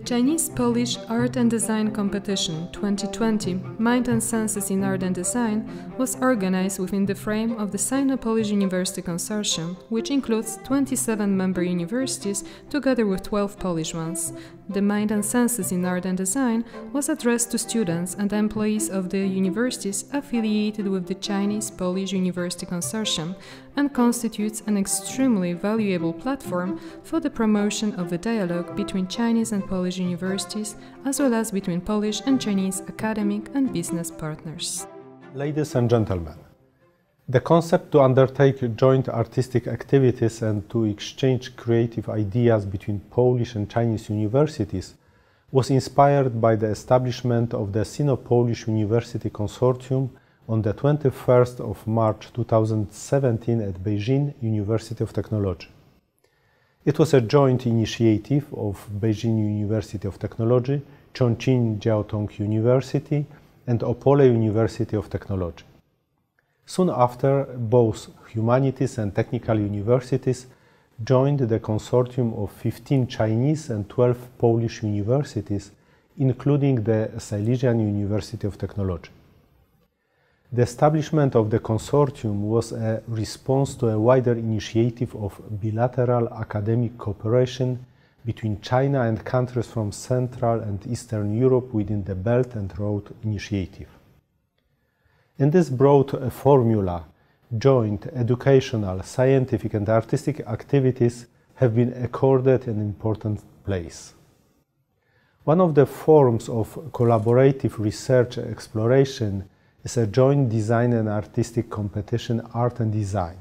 Chinese-Polish Art and Design Competition 2020 Mind and Senses in Art and Design was organized within the frame of the Sino-Polish University Consortium, which includes 27 member universities together with 12 Polish ones. The Mind and Senses in Art and Design was addressed to students and employees of the universities affiliated with the Chinese-Polish University Consortium and constitutes an extremely valuable platform for the promotion of the dialogue between Chinese and Polish universities, as well as between Polish and Chinese academic and business partners. Ladies and gentlemen, the concept to undertake joint artistic activities and to exchange creative ideas between Polish and Chinese universities was inspired by the establishment of the Sino-Polish University Consortium on the 21st of March 2017 at Beijing University of Technology. It was a joint initiative of Beijing University of Technology, Chongqing Jiaotong University, and Opole University of Technology. Soon after, both humanities and technical universities joined the consortium of 15 Chinese and 12 Polish universities, including the Silesian University of Technology. The establishment of the consortium was a response to a wider initiative of bilateral academic cooperation between China and countries from Central and Eastern Europe within the Belt and Road Initiative. In this broad formula, joint educational, scientific and artistic activities have been accorded an important place. One of the forms of collaborative research exploration is a joint design and artistic competition, Art and Design.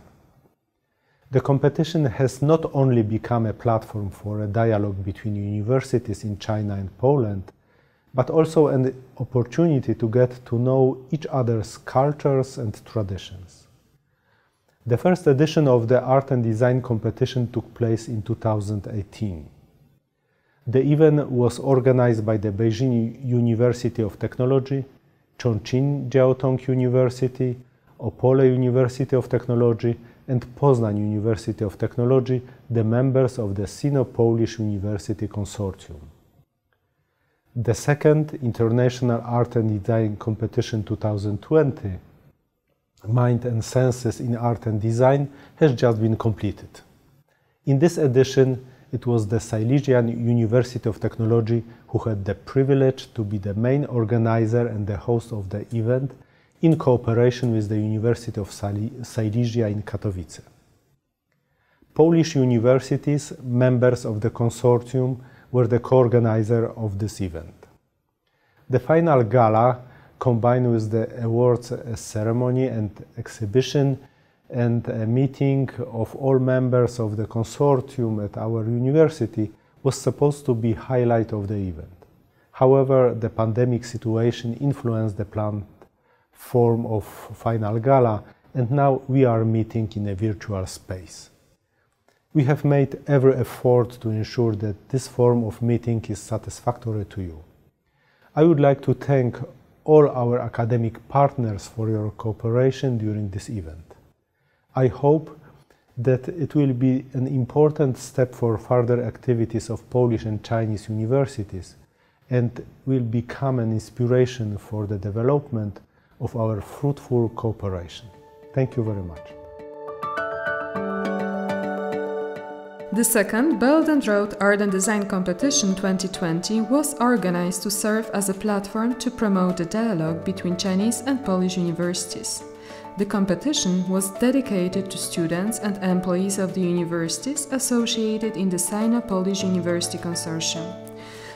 The competition has not only become a platform for a dialogue between universities in China and Poland, but also an opportunity to get to know each other's cultures and traditions. The first edition of the Art and Design competition took place in 2018. The event was organized by the Beijing University of Technology, Chongqing Jiaotong University, Opole University of Technology, and Poznań University of Technology, the members of the Sino-Polish University Consortium. The second International Art and Design Competition 2020, Mind and Senses in Art and Design, has just been completed. In this edition, it was the Silesian University of Technology who had the privilege to be the main organizer and the host of the event in cooperation with the University of Silesia in Katowice. Polish universities, members of the consortium, were the co-organizer of this event. The final gala, combined with the awards ceremony and exhibition and a meeting of all members of the consortium at our university, was supposed to be highlight of the event. However, the pandemic situation influenced the planned form of final gala, and now we are meeting in a virtual space. We have made every effort to ensure that this form of meeting is satisfactory to you. I would like to thank all our academic partners for your cooperation during this event. I hope that it will be an important step for further activities of Polish and Chinese universities and will become an inspiration for the development of our fruitful cooperation. Thank you very much. The second Belt and Road Art and Design Competition 2020 was organized to serve as a platform to promote the dialogue between Chinese and Polish universities. The competition was dedicated to students and employees of the universities associated in the Sino-Polish University Consortium.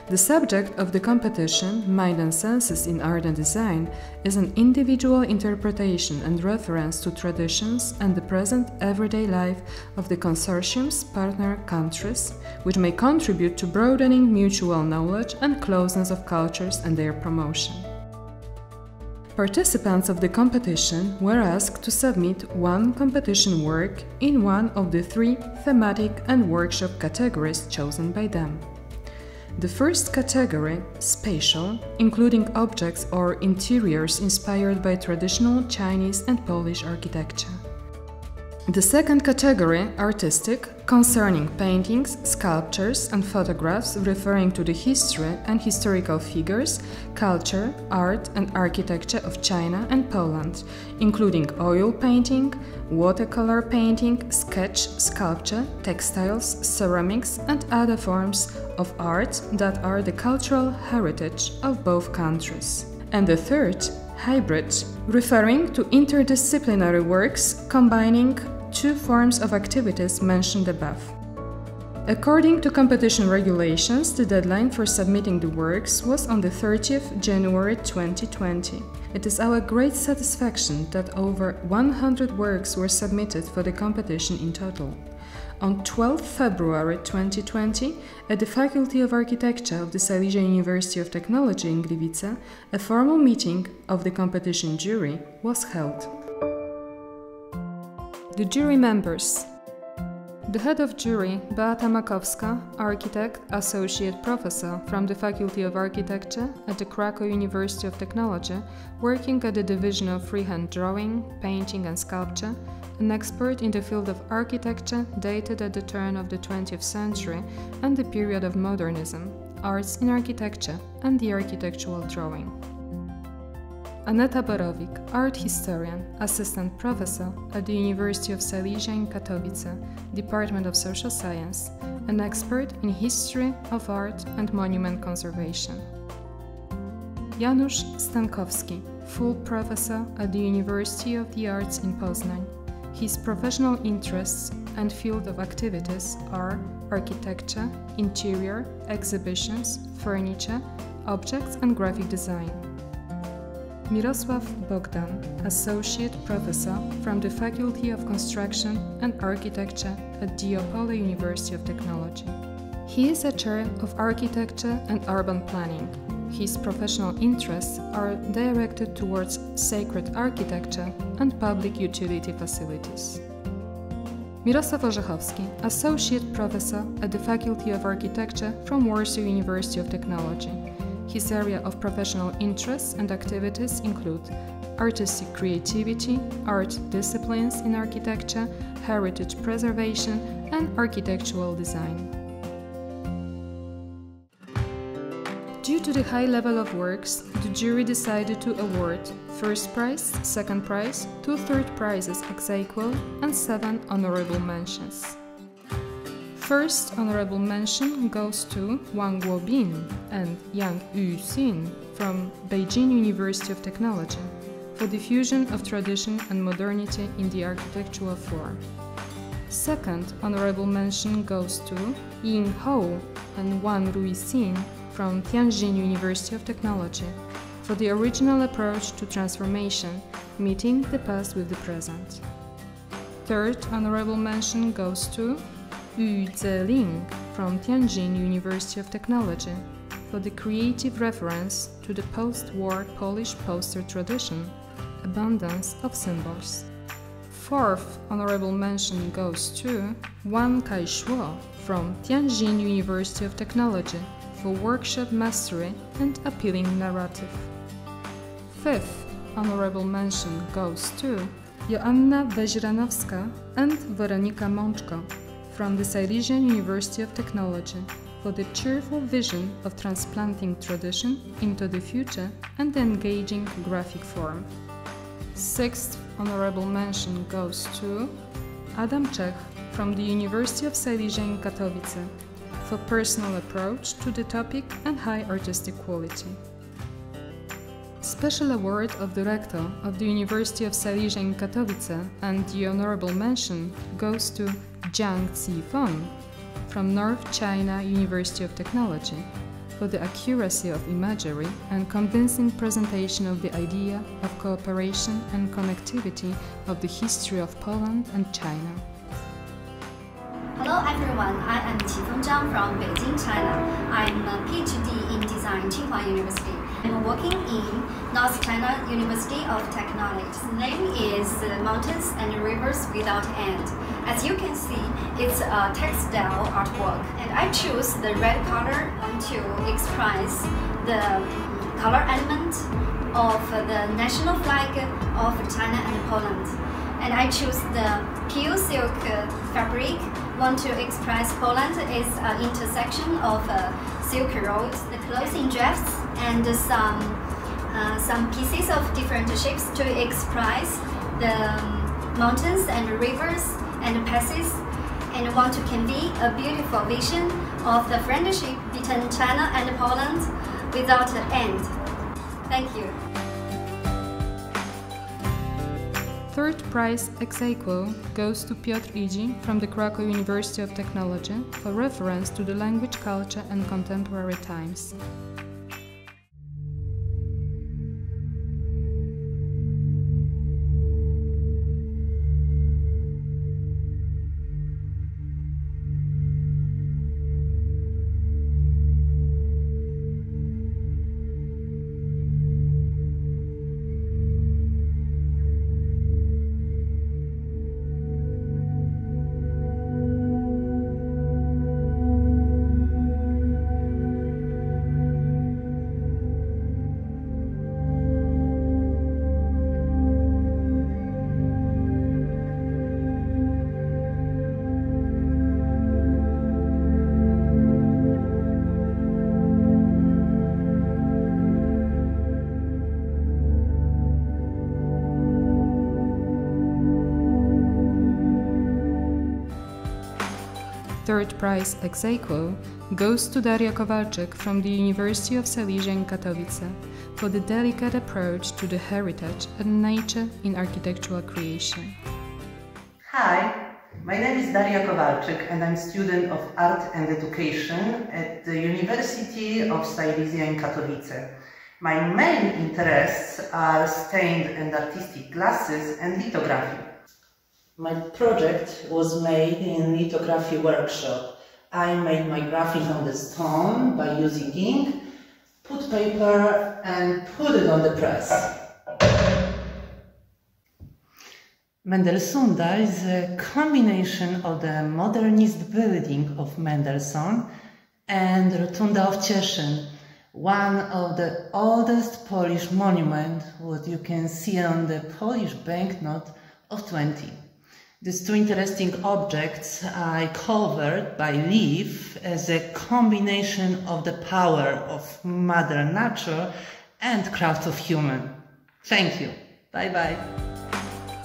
The subject of the competition, Mind and Senses in Art and Design, is an individual interpretation and reference to traditions and the present everyday life of the consortium's partner countries, which may contribute to broadening mutual knowledge and closeness of cultures and their promotion. Participants of the competition were asked to submit one competition work in one of the three thematic and workshop categories chosen by them. The first category, spatial, including objects or interiors inspired by traditional Chinese and Polish architecture. The second category, artistic, concerning paintings, sculptures and photographs referring to the history and historical figures, culture, art and architecture of China and Poland, including oil painting, watercolor painting, sketch, sculpture, textiles, ceramics and other forms of art that are the cultural heritage of both countries. And the third, hybrid, referring to interdisciplinary works combining two forms of activities mentioned above. According to competition regulations, the deadline for submitting the works was on the 30th January 2020. It is our great satisfaction that over 100 works were submitted for the competition in total. On 12 February 2020, at the Faculty of Architecture of the Silesian University of Technology in Gliwice, a formal meeting of the competition jury was held. The jury members. The head of jury, Beata Makowska, architect, associate professor from the Faculty of Architecture at the Krakow University of Technology, working at the division of freehand drawing, painting and sculpture, an expert in the field of architecture dated at the turn of the 20th century and the period of modernism, arts in architecture and the architectural drawing. Aneta Borowik, art historian, assistant professor at the University of Silesia in Katowice, Department of Social Science, an expert in history of art and monument conservation. Janusz Stankowski, full professor at the University of the Arts in Poznań. His professional interests and field of activities are architecture, interior, exhibitions, furniture, objects and graphic design. Mirosław Bogdan, Associate Professor from the Faculty of Construction and Architecture at the Opole University of Technology. He is a chair of Architecture and Urban Planning. His professional interests are directed towards sacred architecture and public utility facilities. Mirosław Orzechowski, Associate Professor at the Faculty of Architecture from Warsaw University of Technology. His area of professional interests and activities include artistic creativity, art disciplines in architecture, heritage preservation, and architectural design. Due to the high level of works, the jury decided to award first prize, second prize, 2 third prizes ex aequo, and 7 honorable mentions. First honorable mention goes to Wang Guobin and Yang Yuxin from Beijing University of Technology for the fusion of tradition and modernity in the architectural form. Second honorable mention goes to Ying Hou and Wan Ruixin from Tianjin University of Technology for the original approach to transformation, meeting the past with the present. Third honorable mention goes to Yu Zeling from Tianjin University of Technology for the creative reference to the post-war Polish poster tradition, abundance of symbols. Fourth honorable mention goes to Wan Kaishuo from Tianjin University of Technology for workshop mastery and appealing narrative. Fifth honorable mention goes to Joanna Weźranowska and Weronika Mączko from the Silesian University of Technology for the cheerful vision of transplanting tradition into the future and engaging graphic form. Sixth honorable mention goes to Adam Czech from the University of Silesia in Katowice for personal approach to the topic and high artistic quality. Special award of the Rector of the University of Silesia in Katowice and the honorable mention goes to Jiang Zifeng from North China University of Technology for the accuracy of imagery and convincing presentation of the idea of cooperation and connectivity of the history of Poland and China. Hello everyone, I am Qifeng Zhang from Beijing, China. I'm a PhD in Design, Tsinghua University. I'm working in North China University of Technology. The name is Mountains and Rivers Without End. As you can see, it's a textile artwork. And I choose the red color to express the color element of the national flag of China and Poland. And I choose the pure silk fabric. Want to express Poland is an intersection of Silk Road, the clothing drafts, and some pieces of different shapes to express the mountains and rivers and passes, and want to convey a beautiful vision of the friendship between China and Poland without an end. Thank you. Third prize ex aequo goes to Piotr Idzi from the Krakow University of Technology for reference to the language, culture and contemporary times. Third prize ex aequo goes to Daria Kowalczyk from the University of Silesia in Katowice for the delicate approach to the heritage and nature in architectural creation. Hi, my name is Daria Kowalczyk and I'm student of Art and Education at the University of Silesia in Katowice. My main interests are stained and artistic glasses and lithography. My project was made in lithography workshop. I made my graphics on the stone by using ink, put paper and put it on the press. Mendelssohn is a combination of the modernist building of Mendelssohn and Rotunda of Cieszyn, one of the oldest Polish monuments what you can see on the Polish banknote of 20. These two interesting objects I covered by leaf as a combination of the power of Mother Nature and craft of human. Thank you. Bye bye.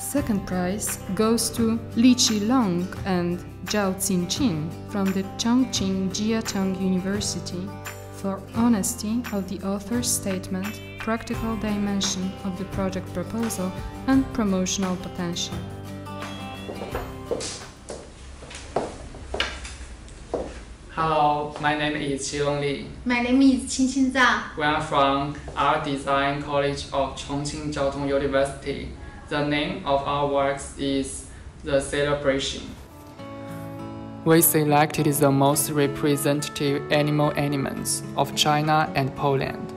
Second prize goes to Li Qilong and Zhao Xinqin from the Chongqing Jiacheng University for honesty of the author's statement, practical dimension of the project proposal and promotional potential. Hello, my name is Qilong Li. My name is Qinqin Zhang. We are from Art Design College of Chongqing Jiaotong University. The name of our works is The Celebration. We selected the most representative animal elements of China and Poland,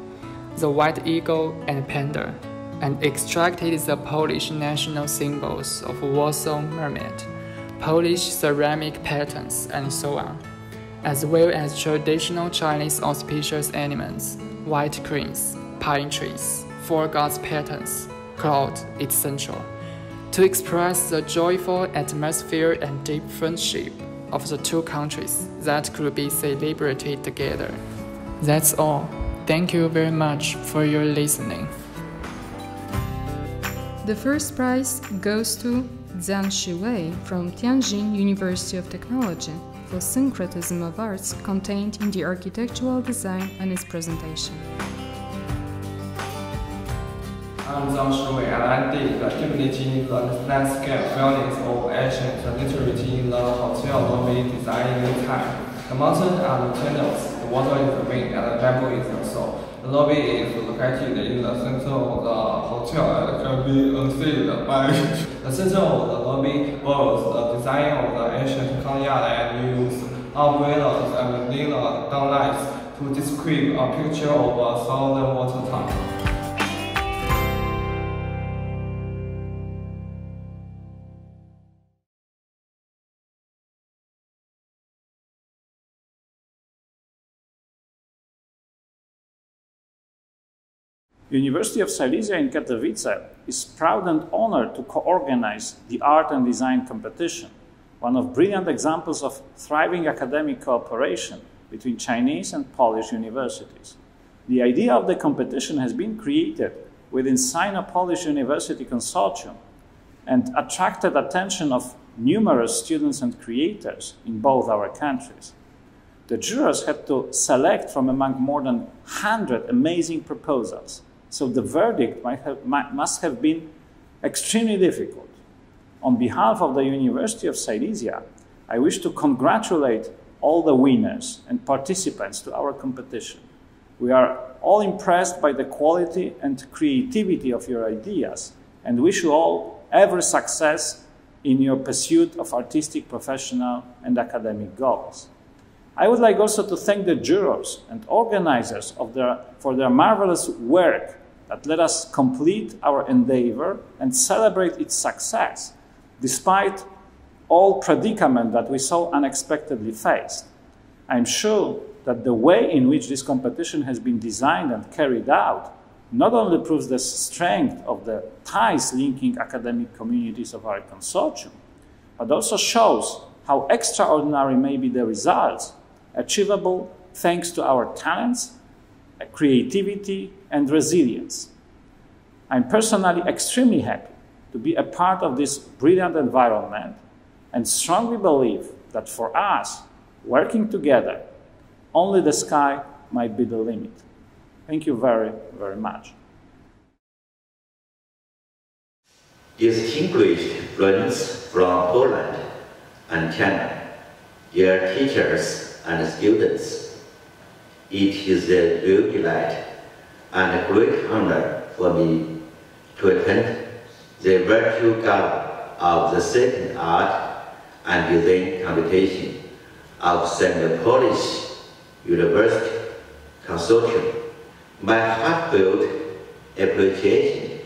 the white eagle and panda, and extracted the Polish national symbols of Warsaw Mermaid, Polish ceramic patterns, and so on, as well as traditional Chinese auspicious elements, white cranes, pine trees, four gods patterns, cloud, etc., to express the joyful atmosphere and deep friendship of the two countries that could be celebrated together. That's all. Thank you very much for your listening. The first prize goes to Zhan Shiwei from Tianjin University of Technology for syncretism of arts contained in the architectural design and its presentation. I'm Zhang Shiwei, and I did the divinity in the landscape feelings of ancient literature in the hotel lobby design in time. The mountains are the tunnels, the water is the wind, and the bamboo is the soul. The lobby is located in the center of the hotel and can be unseen by the center of the lobby borrows the design of the ancient courtyard and use umbrellas and linear downlights to describe a picture of a southern water town. University of Silesia in Katowice is proud and honored to co-organize the art and design competition, one of brilliant examples of thriving academic cooperation between Chinese and Polish universities. The idea of the competition has been created within Sino-Polish University Consortium and attracted attention of numerous students and creators in both our countries. The jurors had to select from among more than 100 amazing proposals, so the verdict must have been extremely difficult. On behalf of the University of Silesia, I wish to congratulate all the winners and participants to our competition. We are all impressed by the quality and creativity of your ideas and wish you all every success in your pursuit of artistic, professional, and academic goals. I would like also to thank the jurors and organizers for their marvelous work that let us complete our endeavor and celebrate its success, despite all predicament that we so unexpectedly faced. I'm sure that the way in which this competition has been designed and carried out not only proves the strength of the ties linking academic communities of our consortium, but also shows how extraordinary may be the results achievable thanks to our talents, creativity, and resilience. I'm personally extremely happy to be a part of this brilliant environment and strongly believe that for us, working together, only the sky might be the limit. Thank you very, very much. Distinguished friends from Poland and China, dear teachers and students, it is a real delight and a great honor for me to attend the virtual gala of the second art and design competition of Sino-Polish University Consortium. My heartfelt appreciation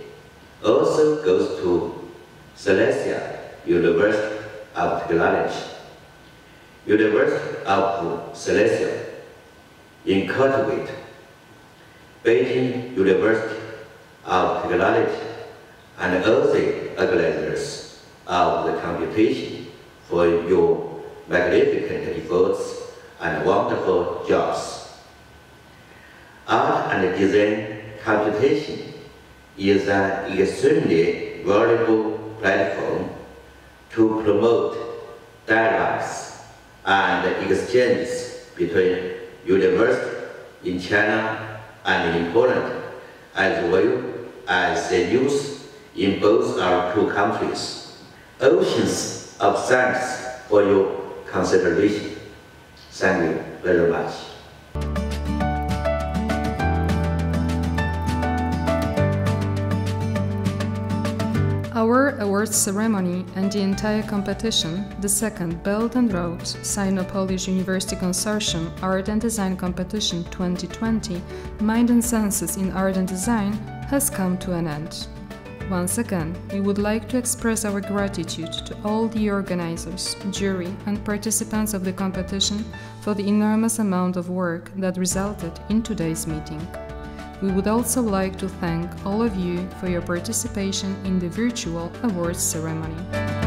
also goes to Silesia University of Technology, University of Silesia in Katowice, Beijing University of Technology, and all the organizers of the competition for your magnificent efforts and wonderful jobs. Art and design competition is an extremely valuable platform to promote dialogues and exchanges between universities in China and in Poland, as well as the youth in both our two countries. Oceans of thanks for your consideration. Thank you very much. Our awards ceremony and the entire competition, the second Belt and Road Sino-Polish University Consortium Art and Design Competition 2020, Mind and Senses in Art and Design, has come to an end. Once again, we would like to express our gratitude to all the organizers, jury, and participants of the competition for the enormous amount of work that resulted in today's meeting. We would also like to thank all of you for your participation in the virtual awards ceremony.